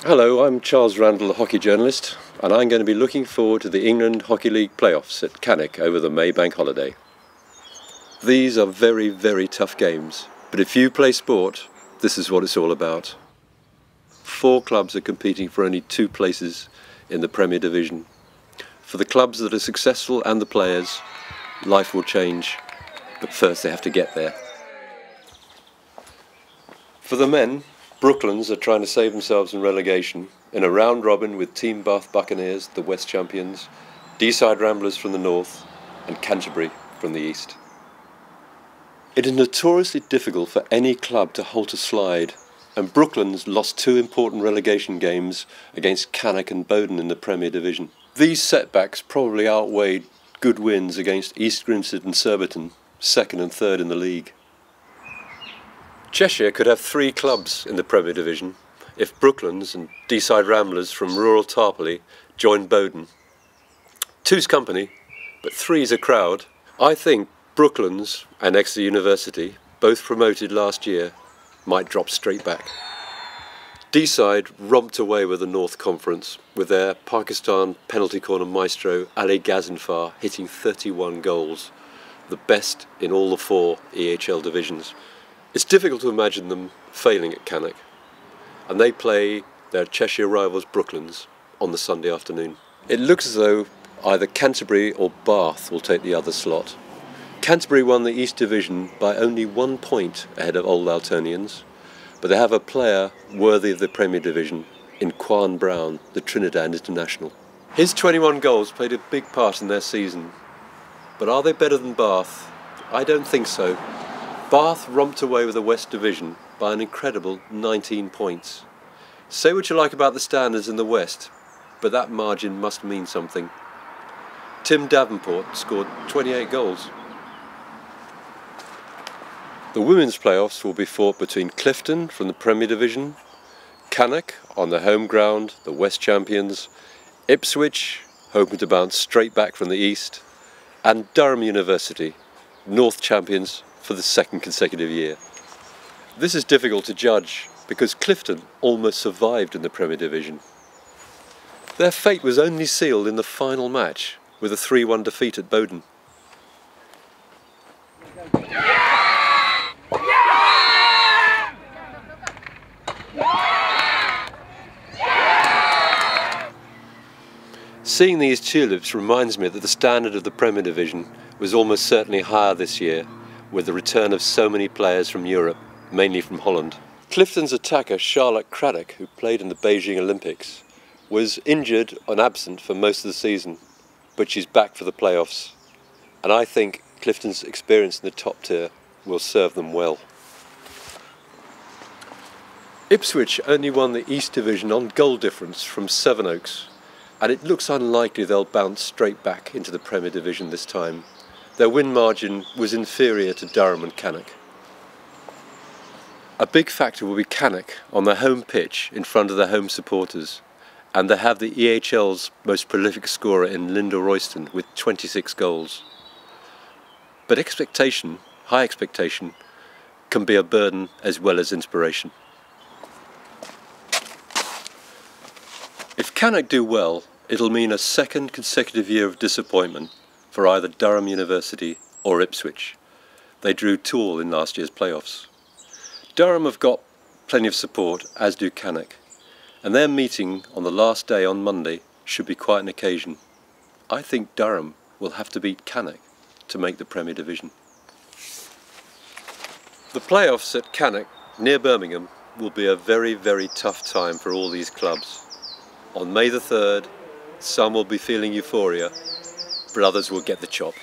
Hello, I'm Charles Randall, a hockey journalist, and I'm going to be looking forward to the England Hockey League playoffs at Cannock over the May bank holiday. These are very, very tough games, but if you play sport, this is what it's all about. 4 clubs are competing for only 2 places in the Premier Division. For the clubs that are successful and the players, life will change, but first they have to get there. For the men, Brooklands are trying to save themselves in relegation in a round robin with Team Bath Buccaneers, the West champions, Deeside Ramblers from the north and Canterbury from the east. It is notoriously difficult for any club to halt a slide, and Brooklands lost 2 important relegation games against Cannock and Bowden in the Premier Division. These setbacks probably outweighed good wins against East Grinstead and Surbiton, 2nd and 3rd in the league. Cheshire could have 3 clubs in the Premier Division if Brooklands and Deeside Ramblers from rural Tarporley joined Bowden. 2's company, but 3's a crowd. I think Brooklands and Exeter University, both promoted last year, might drop straight back. Deeside romped away with the North Conference with their Pakistan penalty corner maestro Ali Ghaznfar hitting 31 goals, the best in all the 4 EHL divisions. It's difficult to imagine them failing at Cannock, and they play their Cheshire rivals Brooklands on the Sunday afternoon. It looks as though either Canterbury or Bath will take the other slot. Canterbury won the East Division by only 1 point ahead of Old Altonians, but they have a player worthy of the Premier Division in Quan Brown, the Trinidad international. His 21 goals played a big part in their season, but are they better than Bath? I don't think so. Bath romped away with the West Division by an incredible 19 points. Say what you like about the standards in the West, but that margin must mean something. Tim Davenport scored 28 goals. The women's playoffs will be fought between Clifton from the Premier Division, Cannock on their home ground, the West champions, Ipswich, hoping to bounce straight back from the East, and Durham University, North champions for the 2nd consecutive year. This is difficult to judge because Clifton almost survived in the Premier Division. Their fate was only sealed in the final match with a 3-1 defeat at Bowden. Seeing these tulips reminds me that the standard of the Premier Division was almost certainly higher this year, with the return of so many players from Europe, mainly from Holland. Clifton's attacker Charlotte Craddock, who played in the Beijing Olympics, was injured and absent for most of the season, but she's back for the playoffs, and I think Clifton's experience in the top tier will serve them well. Ipswich only won the East Division on goal difference from Sevenoaks, and it looks unlikely they'll bounce straight back into the Premier Division this time. Their win margin was inferior to Durham and Cannock. A big factor will be Cannock on their home pitch in front of their home supporters, and they have the EHL's most prolific scorer in Linda Royston with 26 goals. But expectation, high expectation, can be a burden as well as inspiration. If Cannock do well, it'll mean a 2nd consecutive year of disappointment for either Durham University or Ipswich. They drew 2-2 in last year's playoffs. Durham have got plenty of support, as do Cannock, and their meeting on the last day on Monday should be quite an occasion. I think Durham will have to beat Cannock to make the Premier Division. The playoffs at Cannock, near Birmingham, will be a very, very tough time for all these clubs. On May the 3rd, some will be feeling euphoria, but others will get the chop.